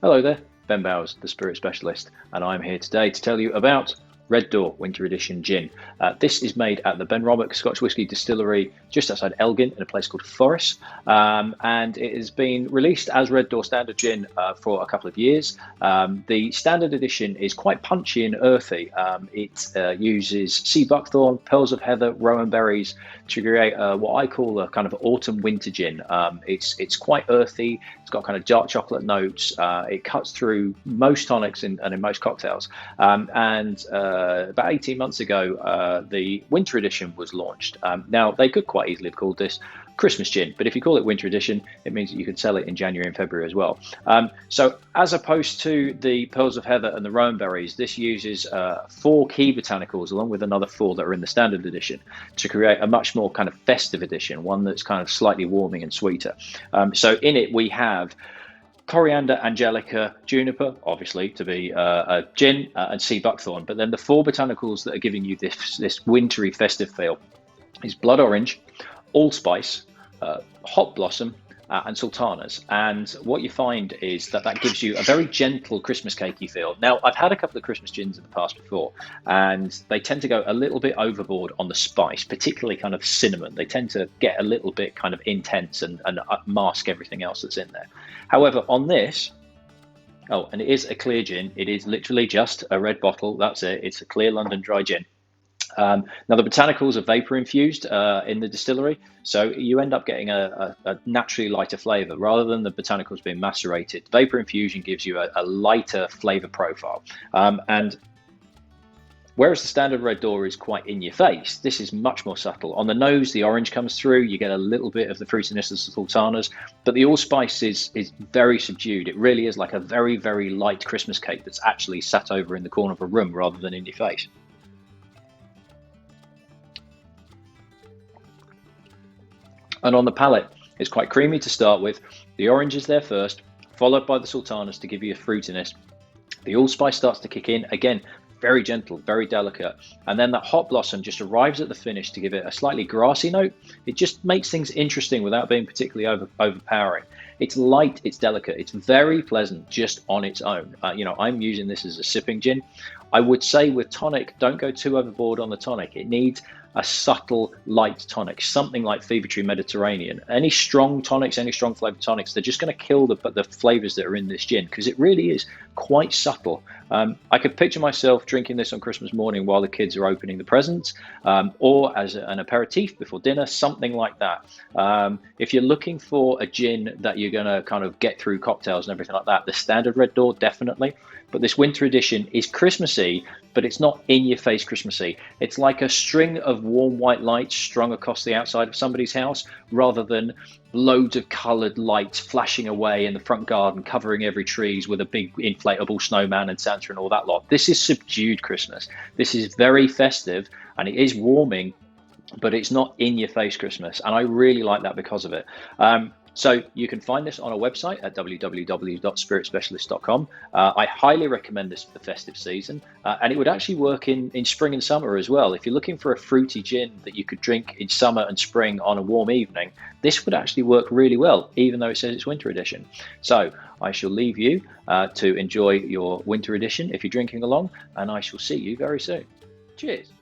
Hello there, Ben Bowers, the Spirit Specialist, and I'm here today to tell you about Red Door Winter Edition Gin. This is made at the Benromach Scotch Whisky Distillery just outside Elgin in a place called Forres, and it has been released as Red Door Standard Gin for a couple of years. The Standard Edition is quite punchy and earthy. It uses sea buckthorn, pearls of heather, rowan berries to create what I call a kind of autumn winter gin. It's quite earthy. It's got kind of dark chocolate notes. It cuts through most tonics and in most cocktails. About 18 months ago, the winter edition was launched. Now, they could quite easily have called this Christmas gin, but if you call it winter edition, it means that you could sell it in January and February as well. So as opposed to the pearls of heather and the rowan berries, this uses 4 key botanicals along with another 4 that are in the standard edition to create a much more kind of festive edition, one that's kind of slightly warming and sweeter. So in it we have coriander, angelica, juniper, obviously to be a gin, and sea buckthorn. But then the 4 botanicals that are giving you this wintry festive feel is blood orange, allspice, hot blossom, and sultanas. And what you find is that gives you a very gentle Christmas cakey feel. Now, I've had a couple of Christmas gins in the past before, and they tend to go a little bit overboard on the spice, particularly kind of cinnamon. They tend to get a little bit kind of intense and mask everything else that's in there. However, on this, oh, and it is a clear gin. It is literally just a red bottle. That's it. It's a clear London dry gin. Now the botanicals are vapor infused in the distillery, so you end up getting a naturally lighter flavour rather than the botanicals being macerated. Vapor infusion gives you a lighter flavour profile, and whereas the standard Red Door is quite in your face, this is much more subtle. On the nose, the orange comes through, you get a little bit of the fruitiness of the sultanas, but the allspice is very subdued. It really is like a very, very light Christmas cake that's actually sat over in the corner of a room rather than in your face. And on the palate, it's quite creamy to start with. The orange is there first, followed by the sultanas to give you a fruitiness. The allspice starts to kick in, again, very gentle, very delicate. And then that hot blossom just arrives at the finish to give it a slightly grassy note. It just makes things interesting without being particularly overpowering. It's light, it's delicate, it's very pleasant just on its own. I'm using this as a sipping gin. I would say with tonic, don't go too overboard on the tonic. It needs a subtle light tonic, something like Fever Tree Mediterranean. Any strong tonics, any strong flavored tonics, they're just going to kill the flavors that are in this gin because it really is quite subtle. I could picture myself drinking this on Christmas morning while the kids are opening the presents, or as an aperitif before dinner, something like that. If you're looking for a gin that you're going to kind of get through cocktails and everything like that, the standard Red Door, definitely. But this winter edition is Christmassy, but it's not in your face Christmassy. It's like a string of warm white lights strung across the outside of somebody's house rather than loads of coloured lights flashing away in the front garden, covering every trees with a big inflatable snowman and Santa and all that lot. This is subdued Christmas. This is very festive and it is warming, but it's not in your face Christmas. And I really like that because of it. So you can find this on our website at www.spiritspecialist.com. I highly recommend this for the festive season, and it would actually work in spring and summer as well. If you're looking for a fruity gin that you could drink in summer and spring on a warm evening, this would actually work really well, even though it says it's winter edition. So I shall leave you to enjoy your winter edition if you're drinking along, and I shall see you very soon. Cheers.